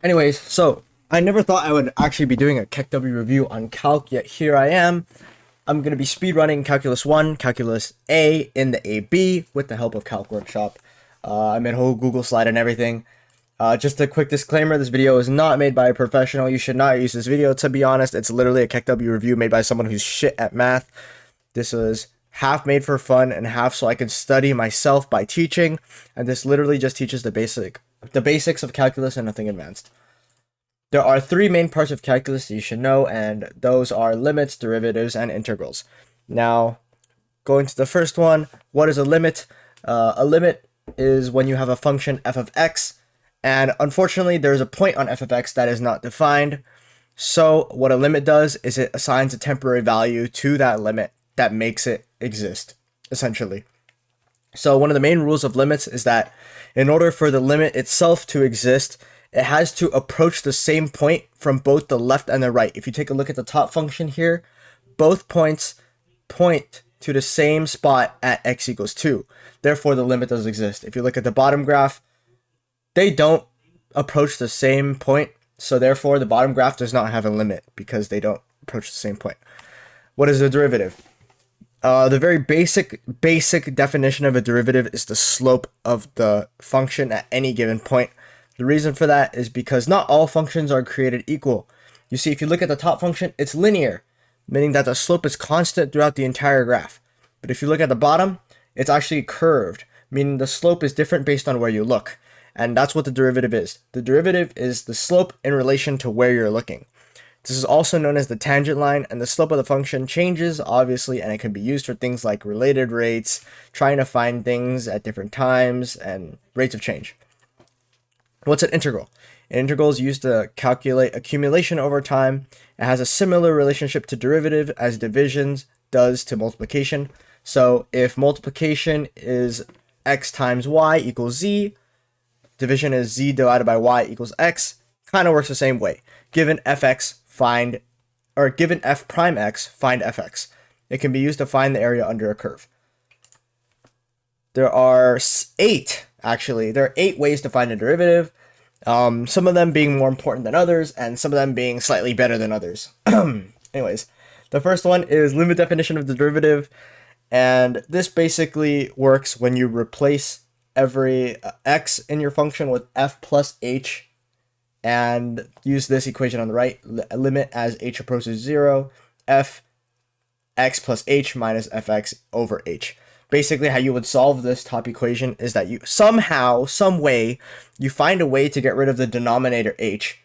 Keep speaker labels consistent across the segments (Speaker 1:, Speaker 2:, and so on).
Speaker 1: Anyways, so I never thought I would actually be doing a Kekw review on calc, yet here I am. I'm going to be speedrunning Calculus 1, Calculus A in the AB with the help of Calc Workshop. I made a whole Google slide and everything. Just a quick disclaimer, this video is not made by a professional. You should not use this video. To be honest, it's literally a Kekw review made by someone who's shit at math. This is half made for fun and half so I could study myself by teaching. And this literally just teaches the basics of calculus and nothing advanced. There are three main parts of calculus that you should know, and those are limits, derivatives, and integrals. Now, going to the first one, what is a limit? A limit is when you have a function f of x, and unfortunately, there's a point on f of x that is not defined. So what a limit does is it assigns a temporary value to that limit that makes it exist, essentially. So one of the main rules of limits is that in order for the limit itself to exist, it has to approach the same point from both the left and the right. If you take a look at the top function here, both points point to the same spot at x equals 2. Therefore, the limit does exist. If you look at the bottom graph, they don't approach the same point. So therefore, the bottom graph does not have a limit because they don't approach the same point. What is a derivative? The very basic definition of a derivative is the slope of the function at any given point. The reason for that is because not all functions are created equal. You see, if you look at the top function, it's linear, meaning that the slope is constant throughout the entire graph. But if you look at the bottom, it's actually curved, meaning the slope is different based on where you look. And that's what the derivative is. The derivative is the slope in relation to where you're looking. This is also known as the tangent line, and the slope of the function changes, obviously, and it can be used for things like related rates, trying to find things at different times, and rates of change. What's an integral? An integral is used to calculate accumulation over time. It has a similar relationship to derivative as division does to multiplication. So if multiplication is x times y equals z, division is z divided by y equals x, kind of works the same way. Given fx, given f prime x, find fx. It can be used to find the area under a curve. There are eight ways to find a derivative. Some of them being more important than others, and some of them being slightly better than others. Anyways, the first one is limit definition of the derivative, and this basically works when you replace every x in your function with f plus h, and use this equation on the right, limit as h approaches 0, f x plus h minus fx over h. Basically, how you would solve this top equation is that you somehow, some way, you find a way to get rid of the denominator h,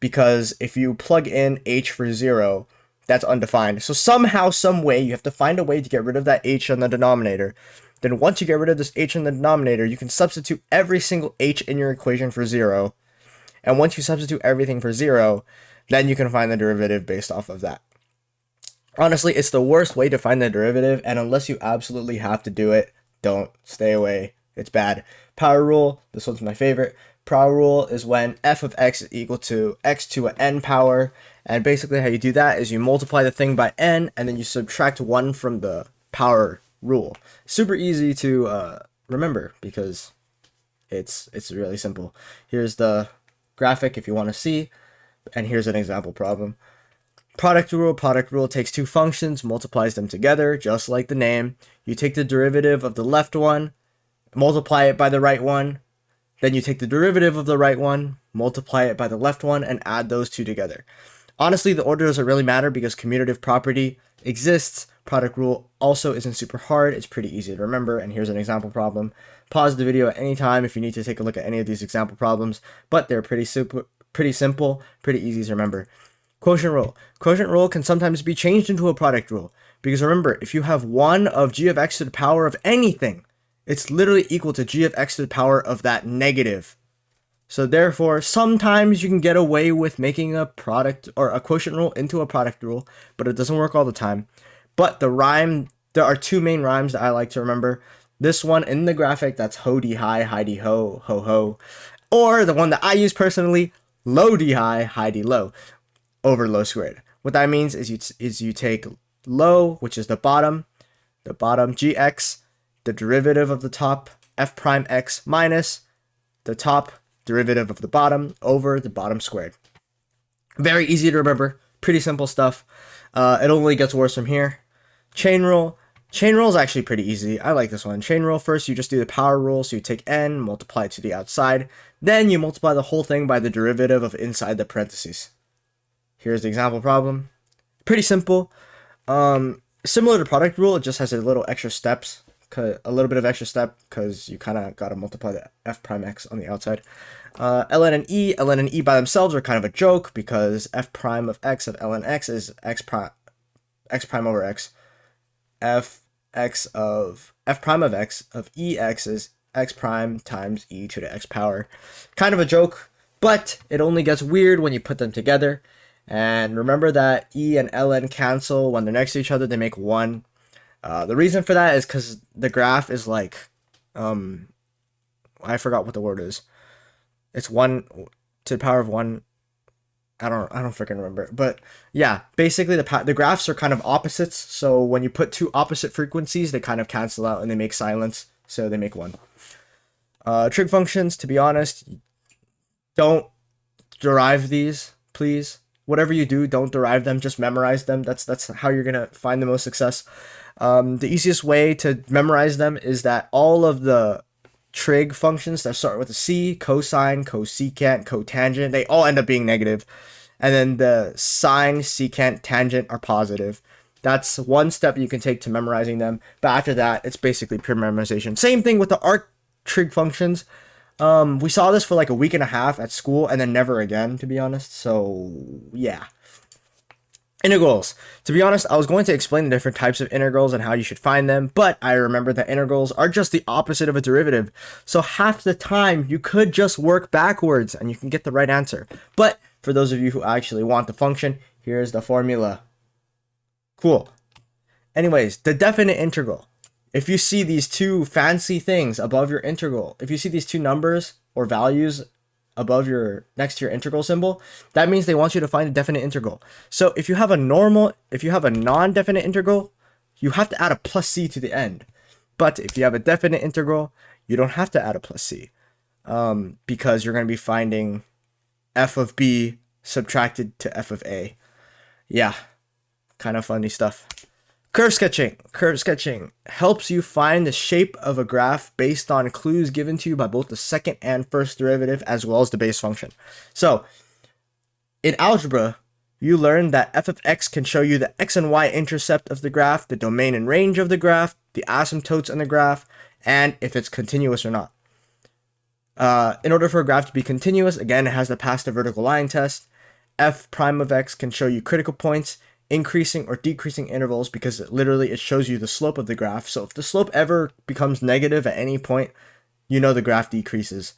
Speaker 1: because if you plug in h for 0, that's undefined. So somehow, some way, you have to find a way to get rid of that h on the denominator. Then once you get rid of this h in the denominator, you can substitute every single h in your equation for 0. And once you substitute everything for 0, then you can find the derivative based off of that. Honestly, it's the worst way to find the derivative, and unless you absolutely have to do it, don't. Stay away. It's bad. Power rule, this one's my favorite. Power rule is when f of x is equal to x to an n power, and basically how you do that is you multiply the thing by n, and then you subtract 1 from the power rule. Super easy to remember because it's really simple. Here's the graphic if you want to see, and here's an example problem. Product rule takes two functions, multiplies them together, just like the name. You take the derivative of the left one, multiply it by the right one, then you take the derivative of the right one, multiply it by the left one, and add those two together. Honestly, the order doesn't really matter because commutative property exists. Product rule also isn't super hard. It's pretty easy to remember, and here's an example problem. Pause the video at any time if you need to take a look at any of these example problems, but they're pretty simple, pretty easy to remember. Quotient rule. Quotient rule can sometimes be changed into a product rule, because remember, if you have 1 of g of x to the power of anything, it's literally equal to g of x to the power of that negative. So therefore, sometimes you can get away with making a product or a quotient rule into a product rule, but it doesn't work all the time. But there are two main rhymes that I like to remember. This one in the graphic, that's ho de high, high de ho, ho ho. Or the one that I use personally, low de high de low, over low squared. What that means is you take low, which is the bottom gx, the derivative of the top f prime x minus the top derivative of the bottom over the bottom squared. Very easy to remember. Pretty simple stuff. It only gets worse from here. Chain rule. Chain rule is actually pretty easy. I like this one. Chain rule, first you just do the power rule. So you take n, multiply it to the outside. Then you multiply the whole thing by the derivative of inside the parentheses. Here's the example problem. Pretty simple. Similar to product rule, it just has a little extra steps. A little bit of extra step because you kind of got to multiply the f prime x on the outside. Ln and e by themselves are kind of a joke because f prime of x of ln x is x prime over x. F prime of x of ex is x prime times e to the x power. Kind of a joke, but it only gets weird when you put them together. And remember that e and ln cancel when they're next to each other, they make 1. The reason for that is because the graph is like, I forgot what the word is. It's 1 to the power of 1. I don't freaking remember. But yeah, basically the graphs are kind of opposites. So when you put two opposite frequencies, they kind of cancel out and they make silence. So they make 1. Trig functions, to be honest, don't derive these, please. Whatever you do, don't derive them. Just memorize them. That's how you're going to find the most success. The easiest way to memorize them is that all of the trig functions that start with a c, cosine, cosecant, cotangent, they all end up being negative. And then the sine, secant, tangent are positive. That's one step you can take to memorizing them. But after that, it's basically pure memorization. Same thing with the arc trig functions. We saw this for like a week and a half at school and then never again, to be honest. So, yeah. Integrals. To be honest, I was going to explain the different types of integrals and how you should find them, but I remember that integrals are just the opposite of a derivative. So half the time, you could just work backwards and you can get the right answer. But for those of you who actually want the function, here's the formula. Cool. Anyways, the definite integral. If you see these two fancy things above your integral, if you see these two numbers or values above next to your integral symbol, that means they want you to find a definite integral. So if you have a non-definite integral, you have to add a plus c to the end. But if you have a definite integral, you don't have to add a plus c, because you're going to be finding f of b subtracted to f of a. Yeah, kind of funny stuff. Curve sketching. Curve sketching helps you find the shape of a graph based on clues given to you by both the second and first derivative as well as the base function. So, in algebra, you learned that f of x can show you the x and y intercept of the graph, the domain and range of the graph, the asymptotes in the graph, and if it's continuous or not. In order for a graph to be continuous, again, it has to pass the vertical line test. F prime of x can show you critical points, increasing or decreasing intervals, because it shows you the slope of the graph. So if the slope ever becomes negative at any point, you know the graph decreases.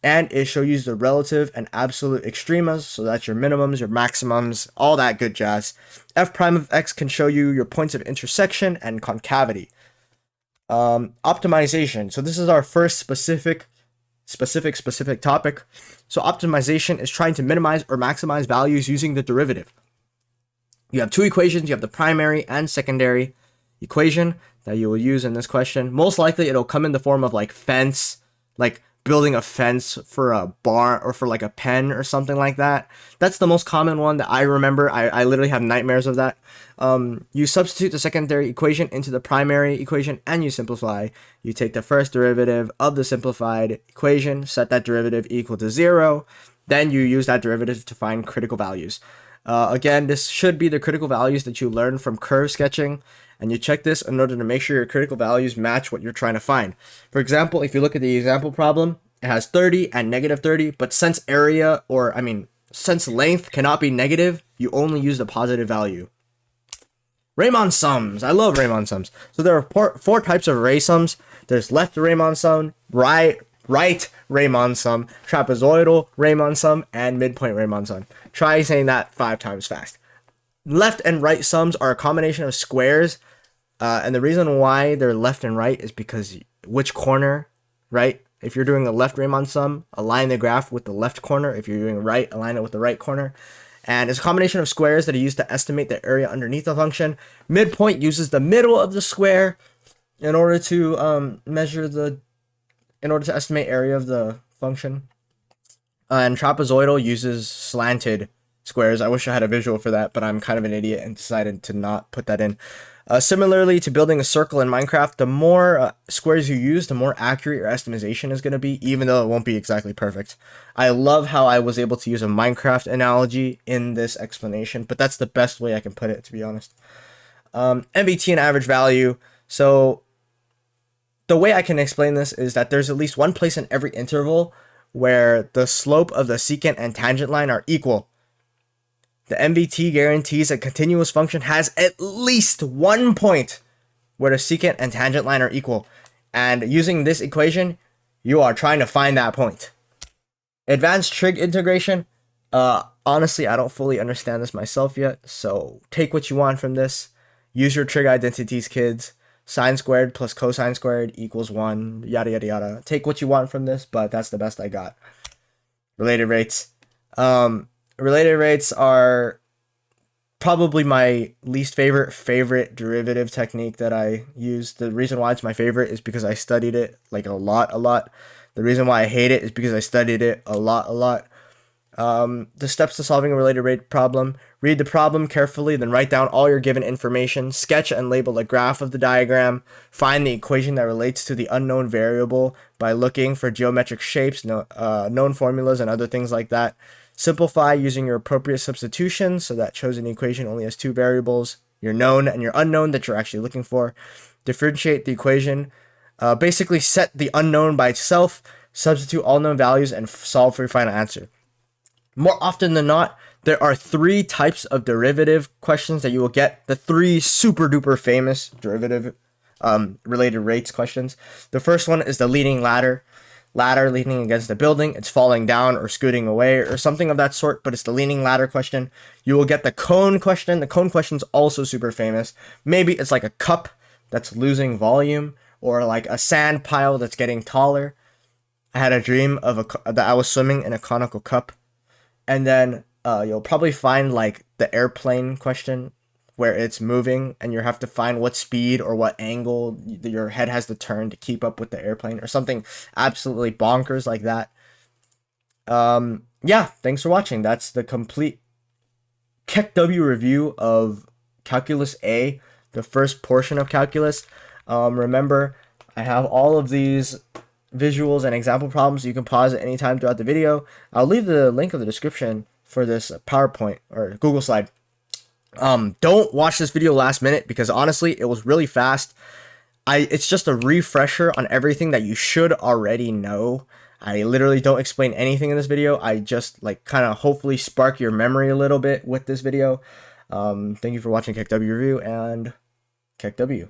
Speaker 1: And it shows you the relative and absolute extremas, so that's your minimums, your maximums, all that good jazz. F prime of x can show you your points of intersection and concavity. Optimization. So this is our first specific topic. So optimization is trying to minimize or maximize values using the derivative. You have two equations. You have the primary and secondary equation that you will use in this question. Most likely it'll come in the form of like fence, like building a fence for a bar or for like a pen or something like that. That's the most common one that I remember. I literally have nightmares of that. You substitute the secondary equation into the primary equation and you simplify. You take the first derivative of the simplified equation, set that derivative equal to 0. Then you use that derivative to find critical values. Again, this should be the critical values that you learn from curve sketching, and you check this in order to make sure your critical values match what you're trying to find. For example, if you look at the example problem, it has 30 and negative 30, but since since length cannot be negative, you only use the positive value. Riemann sums. I love Riemann sums. So there are four types of Ray sums. There's left Riemann sum, right Riemann sum, trapezoidal Riemann sum, and midpoint Riemann sum. Try saying that 5 times fast. Left and right sums are a combination of squares, and the reason why they're left and right is because which corner, right? If you're doing a left Riemann sum, align the graph with the left corner. If you're doing right, align it with the right corner. And it's a combination of squares that are used to estimate the area underneath the function. Midpoint uses the middle of the square in order to estimate area of the function. And trapezoidal uses slanted squares. I wish I had a visual for that, but I'm kind of an idiot and decided to not put that in. Similarly to building a circle in Minecraft, the more squares you use, the more accurate your estimation is going to be, even though it won't be exactly perfect. I love how I was able to use a Minecraft analogy in this explanation, but that's the best way I can put it, to be honest. MVT and average value. So the way I can explain this is that there's at least one place in every interval where the slope of the secant and tangent line are equal. The MVT guarantees a continuous function has at least one point where the secant and tangent line are equal. And using this equation, you are trying to find that point. Advanced trig integration. Honestly, I don't fully understand this myself yet, so take what you want from this. Use your trig identities, kids. Sine squared plus cosine squared equals 1, yada yada yada. Take what you want from this, but that's the best I got. Related rates. Related rates are probably my least favorite derivative technique that I use. The reason why it's my favorite is because I studied it like a lot. The reason why I hate it is because I studied it a lot. The steps to solving a related rate problem. Read the problem carefully, then write down all your given information. Sketch and label a graph of the diagram. Find the equation that relates to the unknown variable by looking for geometric shapes, known formulas, and other things like that. Simplify using your appropriate substitutions so that chosen equation only has two variables, your known and your unknown that you're actually looking for. Differentiate the equation. Basically set the unknown by itself, substitute all known values, and solve for your final answer. More often than not, there are 3 types of derivative questions that you will get. The 3 super duper famous derivative related rates questions. The first one is the leaning ladder. Ladder leaning against the building, it's falling down or scooting away or something of that sort, but it's the leaning ladder question. You will get the cone question. The cone question is also super famous. Maybe it's like a cup that's losing volume, or like a sand pile that's getting taller. I had a dream of that I was swimming in a conical cup. And then you'll probably find like the airplane question, where it's moving and you have to find what speed or what angle your head has to turn to keep up with the airplane, or something absolutely bonkers like that. Yeah, thanks for watching. That's the complete Kekw review of Calculus A, the first portion of calculus. Remember, I have all of these visuals and example problems. You can pause at any time throughout the video. I'll leave the link in the description for this PowerPoint or Google slide. Don't watch this video last minute, because honestly, it was really fast. It's just a refresher on everything that you should already know. I literally don't explain anything in this video. I just like kind of hopefully spark your memory a little bit with this video. Thank you for watching Kekw Review, and Kekw.